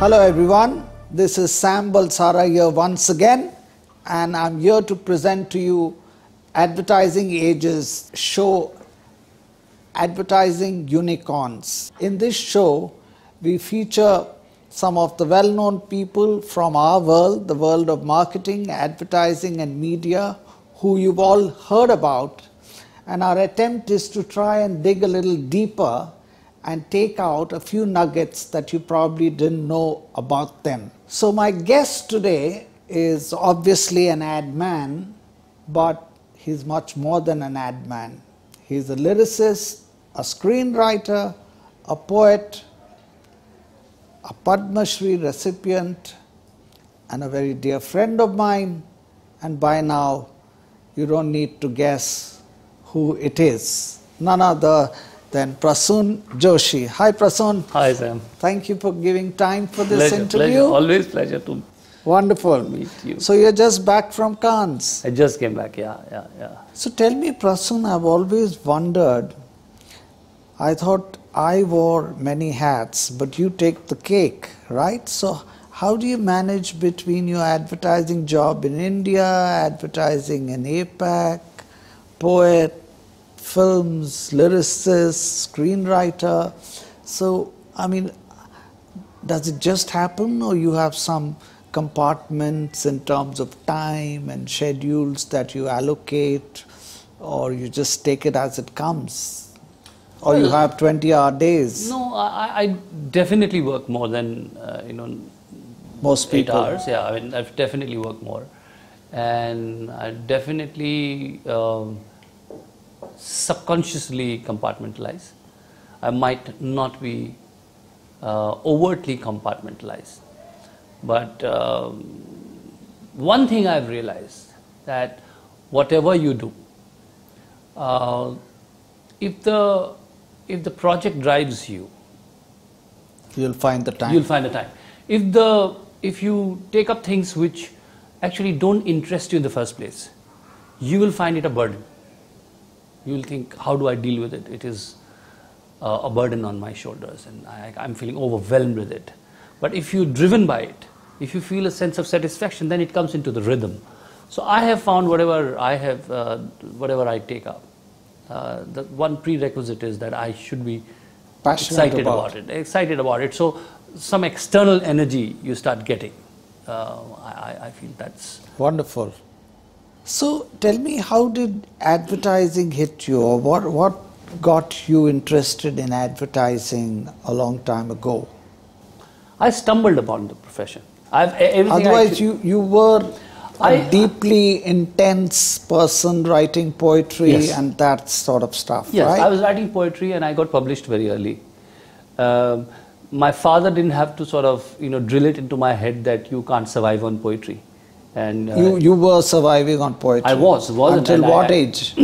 Hello everyone, this is Sam Balsara here once again, and I'm here to present to you Advertising Age's show, Advertising Unicorns. In this show, we feature some of the well-known people from our world, the world of marketing, advertising and media, who you've all heard about, and our attempt is to try and dig a little deeper and take out a few nuggets that you probably didn't know about them. So my guest today is obviously an ad man, but he's much more than an ad man. He's a lyricist, a screenwriter, a poet, a Padma Shri recipient, and a very dear friend of mine. And by now, you don't need to guess who it is. None other than Prasoon Joshi. Hi Prasoon. Hi Sam. Thank you for giving time for this interview. Pleasure. Always pleasure to meet you. So you're just back from Cannes? I just came back, yeah. So tell me Prasoon, I've always wondered, I thought I wore many hats, but you take the cake, right? So how do you manage between your advertising job in India, advertising in APAC, poet, films, lyricist, screenwriter? So, I mean, does it just happen, or you have some compartments in terms of time and schedules that you allocate, or you just take it as it comes? Or you have 20-hour days? No, I definitely work more than, most people. 8 hours. Yeah, I mean, I've definitely worked more. And I definitely subconsciously compartmentalize. I might not be overtly compartmentalized, but one thing I've realized, that whatever you do, if the project drives you, you'll find the time. You'll find the time. If you take up things which actually don't interest you in the first place, you will find it a burden. You will think, how do I deal with it? It is a burden on my shoulders, and I'm feeling overwhelmed with it. But if you're driven by it, if you feel a sense of satisfaction, then it comes into the rhythm. So I have found whatever I take up, the one prerequisite is that I should be excited about it. So some external energy you start getting. I feel that's wonderful. So tell me, how did advertising hit you, or what got you interested in advertising a long time ago? I stumbled upon the profession. Otherwise you were a deeply intense person writing poetry, yes, and that sort of stuff, yes, right? I was writing poetry and I got published very early. My father didn't have to sort of drill it into my head that you can't survive on poetry. And you were surviving on poetry? I was. Until what age?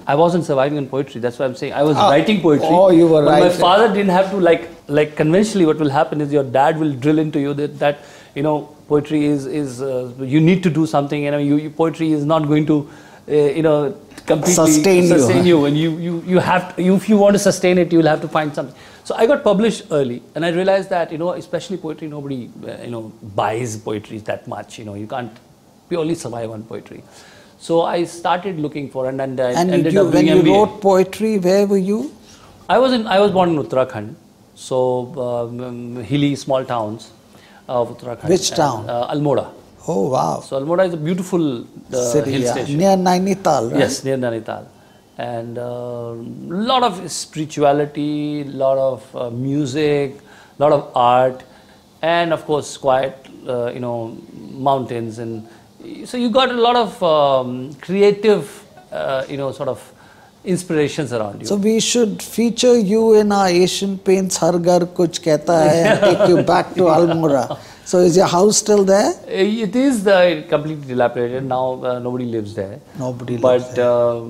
I wasn't surviving on poetry. That's why I'm saying I was writing poetry. Oh, you were writing. My father didn't have to, like conventionally what will happen is your dad will drill into you that poetry is you need to do something. Poetry is not going to completely sustain you, and you have to, if you want to sustain it, you will have to find something. So I got published early, and I realized that especially poetry, nobody buys poetry that much. You can't purely survive on poetry. So I started looking for, and I ended up doing MBA. When you wrote poetry, where were you? I was born in Uttarakhand, so hilly small towns of Uttarakhand. Which town? Almora. Oh wow! So Almora is a beautiful city, hill station near Nainital, right? Yes, near Nainital, and lot of spirituality, lot of music, lot of art, and of course quiet, mountains, and so you got a lot of creative, sort of inspirations around you. So we should feature you in our Asian Paints Har Ghar Kuch Kehta Hai and take you back to Almora. So is your house still there? It is completely dilapidated now. Nobody lives there. Nobody lives there. But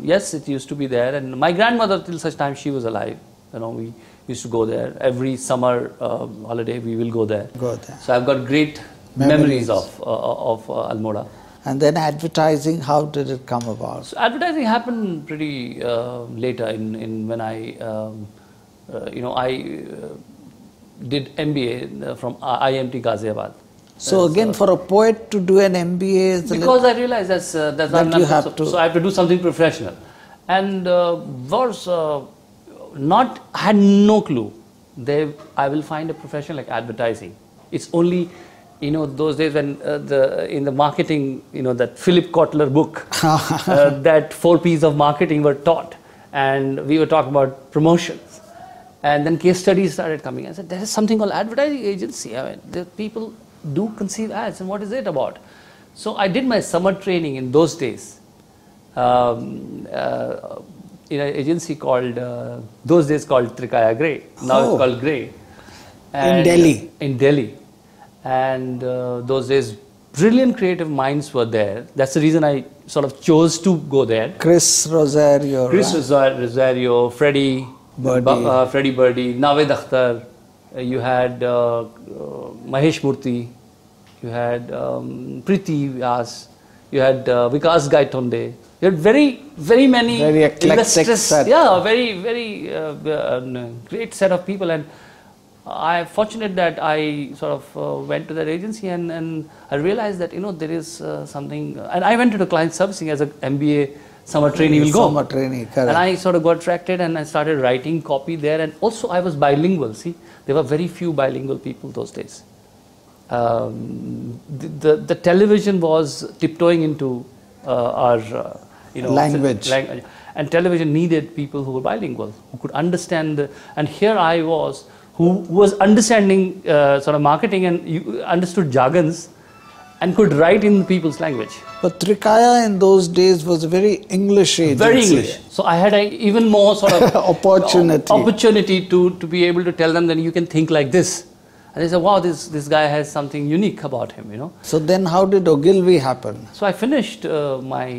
yes, it used to be there. And my grandmother, till such time she was alive, we used to go there every summer holiday. We will go there. Go there. So I've got great memories of Almora. And then advertising, how did it come about? So advertising happened pretty later in when I did MBA from IMT Ghaziabad. So again, for a poet to do an MBA is because I realized that's you have to. So I have to do something professional, and had no clue. I will find a profession like advertising. It's only those days when in the marketing, that Philip Kotler book, that 4 P's of marketing were taught, and we were talking about promotions. And then case studies started coming. I said, there is something called advertising agency. I mean, the people do conceive ads, and what is it about? So I did my summer training in those days in an agency called, those days called Trikaya Grey. Now it's called Grey. In Delhi? In Delhi. And those days, brilliant creative minds were there. That's the reason I sort of chose to go there. Chris Rosario, Freddie Birdie, Naved Akhtar, you had Mahesh Murthy, you had Preeti Vyas, you had Vikas Gaitonde. You had very many eclectic set. Yeah, very great set of people, and I'm fortunate that I sort of went to that agency and I realized that there is something, and I went to the client servicing as an MBA summer trainee will go. Summer trainee, correct. And I sort of got attracted and I started writing copy there, and also I was bilingual. See, there were very few bilingual people those days. The television was tiptoeing into our language. And television needed people who were bilingual, who could understand. And here I was, who was understanding sort of marketing and you understood jargons and could write in people's language. But Trikaya in those days was a very English agency. Very English. So I had even more sort of opportunity to be able to tell them that you can think like this. And they said, wow, this guy has something unique about him, So then how did Ogilvy happen? So I finished my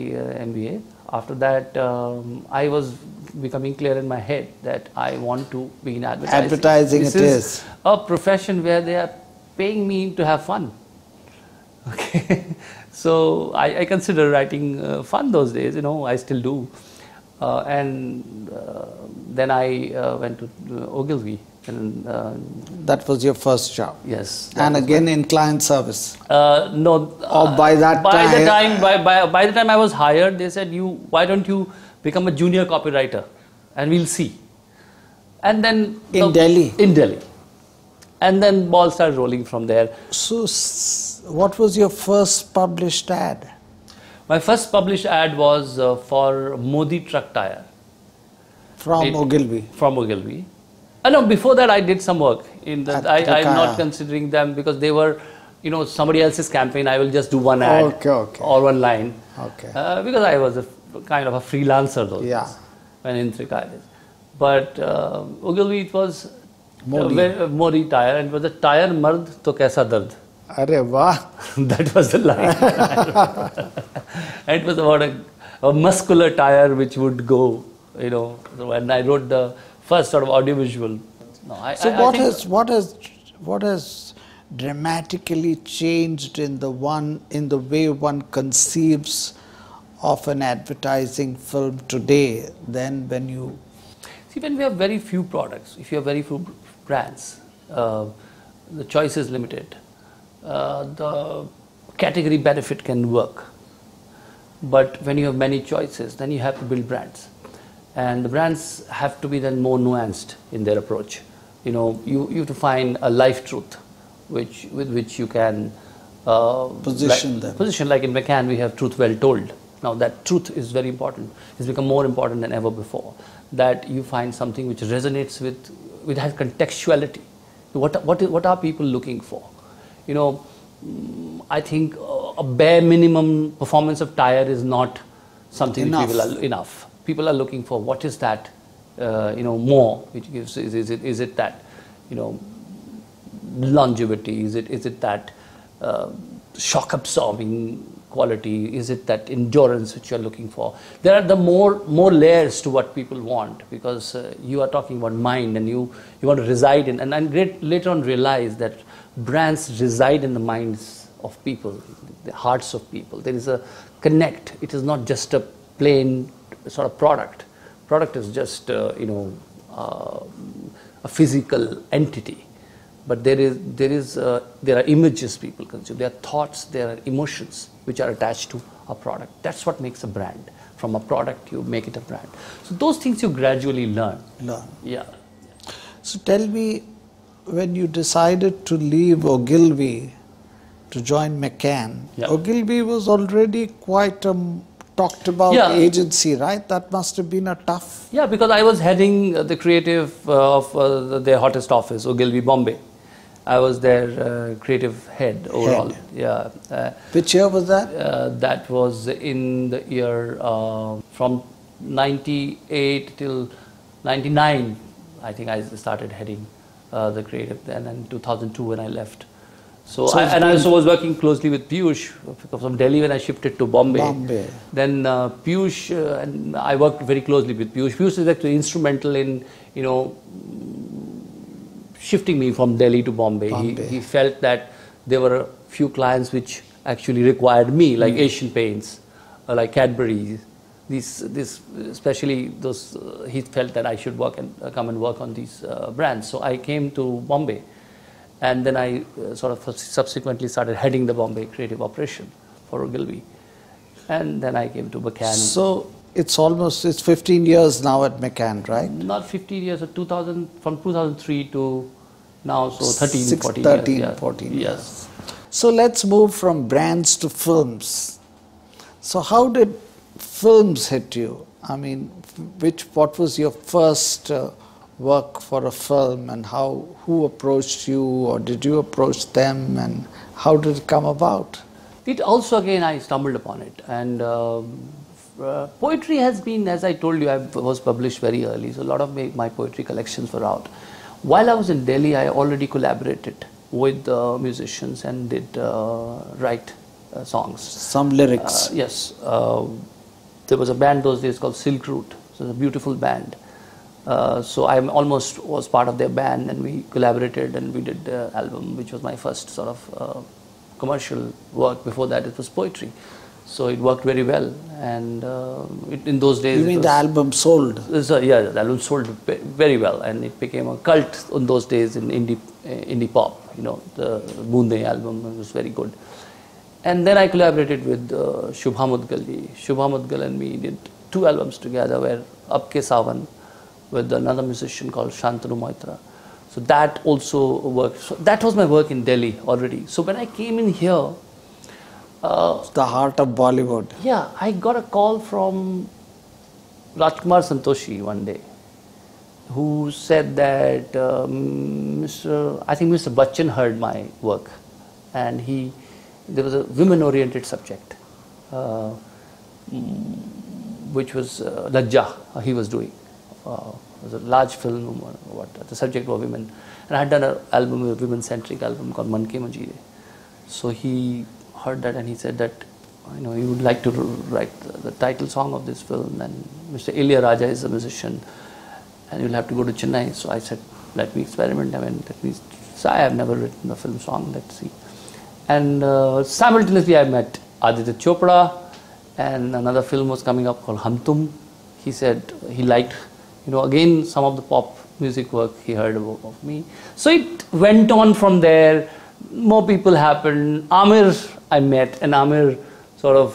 MBA. After that, I was becoming clear in my head that I want to be in advertising. Advertising this is a profession where they are paying me to have fun. Okay, so I consider writing fun those days, I still do. Then I went to Ogilvy. And, that was your first job? Yes. And again in client service? No. Or by that time? By the time I was hired, they said, why don't you become a junior copywriter and we'll see. And then... In Delhi? In Delhi. And then ball started rolling from there. So, what was your first published ad? My first published ad was for Modi Truck Tire. From Ogilvy? From Ogilvy. No, before that I did some work. I'm not considering them because they were, somebody else's campaign. I will just do one ad or one line. Okay. Because I was kind of a freelancer those days when in Trikaya. But Ogilvy, it was Modi Tire, and it was a tire mard to kaisa dard. Arre wah. That was the line. It was about a muscular tire which would go, So when I wrote the first sort of audiovisual. What has dramatically changed in the way one conceives of an advertising film today than when you... See, when we have very few products, if you have very few brands, the choice is limited. The category benefit can work. But when you have many choices, then you have to build brands. And the brands have to be then more nuanced in their approach. You have to find a life truth with which you can position them. Position, like in McCann, we have truth well told. Now that truth is very important. It's become more important than ever before. That you find something which resonates with has contextuality. What are people looking for? I think a bare minimum performance of tire is not something which people are enough. people are looking for what is that, more, which gives, is it that, longevity, is it that shock absorbing quality, is it that endurance which you are looking for. There are the more layers to what people want, because you are talking about mind, and you want to reside in, and later on realize that brands reside in the minds of people, the hearts of people. There is a connect. It is not just a plain sort of product. Product is just a physical entity. But there are images people consume, there are thoughts, there are emotions which are attached to a product. That's what makes a brand. From a product, you make it a brand. So those things you gradually learn. Yeah. So tell me, when you decided to leave Ogilvy to join McCann, Yeah. Ogilvy was already quite a talked about agency, right? That must have been a tough... Yeah, because I was heading the creative of their hottest office, Ogilvy Bombay. I was their creative head overall. Yeah. Which year was that? That was in the year from 98 till 99. I think I started heading the creative then, and 2002 when I left. So I also was working closely with Piyush from Delhi when I shifted to Bombay. Then Piyush and I worked very closely with Piyush. Piyush is actually instrumental in shifting me from Delhi to Bombay. He felt that there were a few clients which actually required me, like Asian Paints, like Cadbury. These especially those. He felt that I should work and come and work on these brands. So I came to Bombay. And then I sort of subsequently started heading the Bombay creative operation for Ogilvy. And then I came to McCann. So it's 15 years now at McCann, right? Not 15 years, from 2003 to now, so 14 years. Yes. So let's move from brands to films. So how did films hit you? I mean, what was your first work for a film, and who approached you, or did you approach them, and how did it come about? It also, again, I stumbled upon it, and poetry has been, as I told you, I was published very early, so a lot of my poetry collections were out. While I was in Delhi, I already collaborated with musicians and did write songs. Some lyrics. Yes. There was a band those days called Silk Route, so it's a beautiful band. So I almost was part of their band, and we collaborated and we did the album, which was my first sort of commercial work. Before that it was poetry. So it worked very well, and in those days... You mean the album sold? Yeah, the album sold very well, and it became a cult in those days in indie pop. The Boonde album was very good. And then I collaborated with Shubha Mudgal ji. Shubha Mudgal and me did 2 albums together, where Ab Ke Sawan, with another musician called Shantanu Moitra. So that also worked. So that was my work in Delhi already. So when I came in here... the heart of Bollywood. Yeah, I got a call from Rajkumar Santoshi one day, who said that I think Mr. Bachchan heard my work, and there was a women-oriented subject, which was Lajja he was doing. It was a large film, the subject was women. And I had done an album, a women-centric album called Man Ke Manjeere. So he heard that and he said that, he would like to write the title song of this film, and Mr. Ilya Raja is a musician, and you'll have to go to Chennai. So I said, let me experiment. So I have never written a film song, let's see. And simultaneously I met Aditya Chopra, and another film was coming up called Hum Tum. He said he liked, again, some of the pop music work he heard of me. So it went on from there. More people happened. Amir I met, and Amir sort of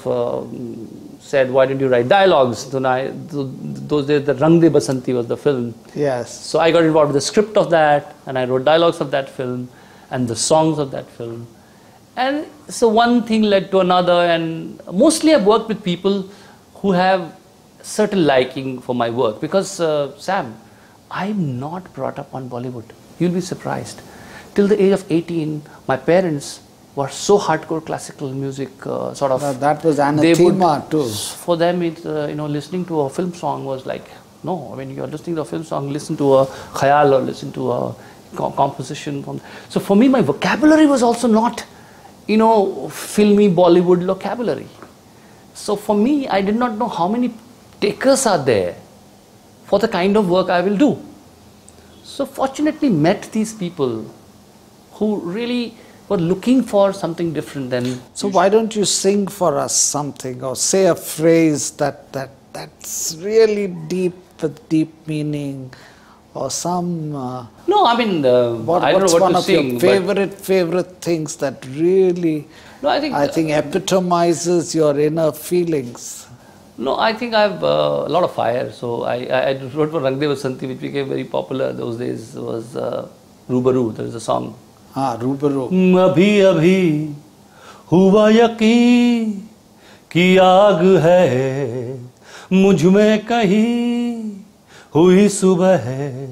said, why didn't you write dialogues? Those days, the Rang De Basanti was the film. Yes. So I got involved with the script of that, and I wrote dialogues of that film, and the songs of that film. And so one thing led to another, and mostly I've worked with people who have certain liking for my work, because Sam, I'm not brought up on Bollywood. You'll be surprised. Till the age of 18, my parents were so hardcore classical music, sort of. That was they would- anathema too. For them, it, listening to a film song was like, no, I mean, you're listening to a film song, listen to a khayal or listen to a composition. So for me, my vocabulary was also not, filmy Bollywood vocabulary. So for me, I did not know how many takers are there for the kind of work I will do. So fortunately met these people who really were looking for something different than... So why don't you sing for us something or say a phrase that's really deep with deep meaning or some... No, I mean, I don't know what to sing. What's one of your favorite things that really, no, I think epitomizes your inner feelings? No, I think I have a lot of fire. So I wrote for Rang De Vasanti, which became very popular those days, was Rubaru. There is a song. Rubaru. अभी अभी हुआ यकीन कि आग है मुझ में कहीं हुई सुबह है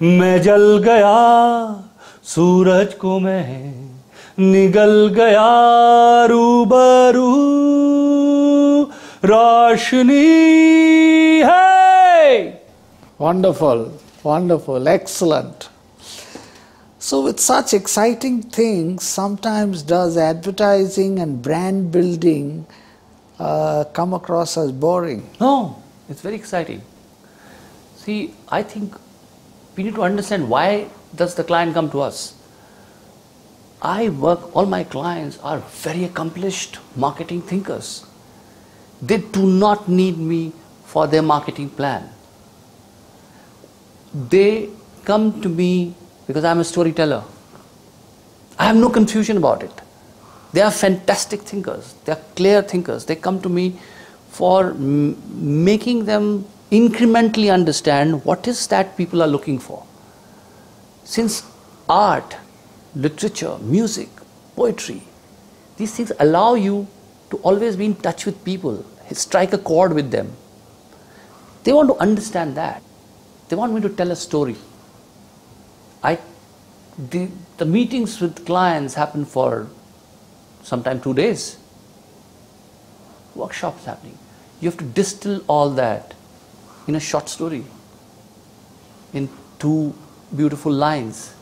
मैं जल गया सूरज को मैं निगल गया रूबरू रोशनी है. Wonderful, wonderful, excellent. So with such exciting things, sometimes does advertising and brand building come across as boring? No, it's very exciting. See, I think we need to understand why does the client come to us. All my clients are very accomplished marketing thinkers. They do not need me for their marketing plan. They come to me because I'm a storyteller. I have no confusion about it. They are fantastic thinkers. They are clear thinkers. They come to me for making them incrementally understand what is that people are looking for. Since art, literature, music, poetry, these things allow you to always be in touch with people, strike a chord with them. They want to understand that. They want me to tell a story. The meetings with clients happen for sometimes 2 days. Workshops happening. You have to distill all that in a short story, in 2 beautiful lines,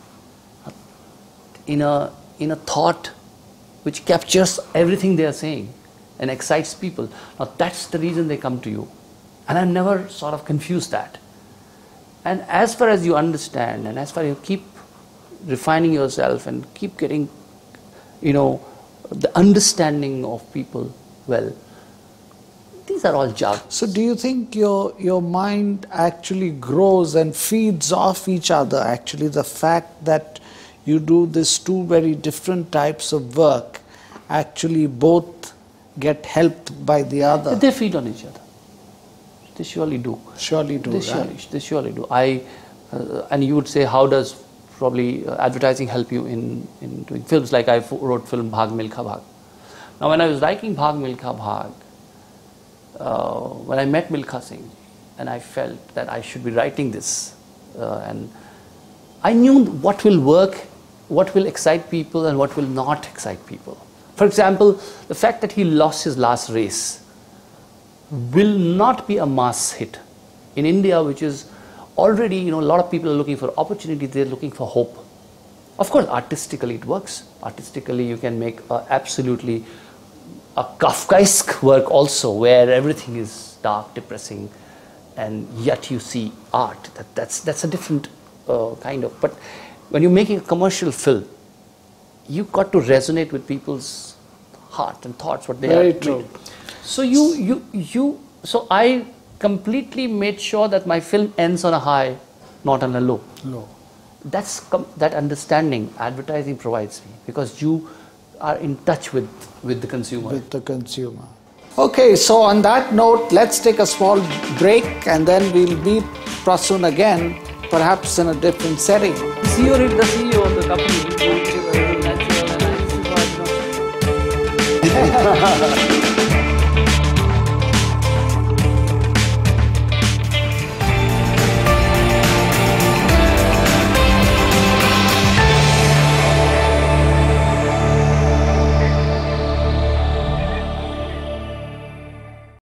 in a thought which captures everything they are saying and excites people. Now that's the reason they come to you. And I never sort of confuse that. And as far as you understand and as far as you keep refining yourself and keep getting, the understanding of people well, these are all jug. So do you think your mind actually grows and feeds off each other? Actually, the fact that you do these 2 very different types of work, actually both get helped by the other? They feed on each other. They surely do. Surely do, They surely do. And you would say, how does probably advertising help you in doing films? Like I wrote film Bhag Milkha Bhag. Now when I was writing Bhag Milkha Bhag, when I met Milkha Singh and I felt that I should be writing this, and I knew what will work, what will excite people and what will not excite people. For example, the fact that he lost his last race will not be a mass hit. In India, which is already, a lot of people are looking for opportunity, they're looking for hope. Of course, artistically it works. Artistically, you can make absolutely a Kafkaesque work also, where everything is dark, depressing, and yet you see art. That's a different kind of. But when you're making a commercial film, you've got to resonate with people's heart and thoughts, what they are. Very true. So so I completely made sure that my film ends on a high, not on a low. That's that understanding advertising provides me, because you are in touch with the consumer. With the consumer. Okay, so on that note, let's take a small break and then we'll meet Prasoon again, perhaps in a different setting. The CEO of the company.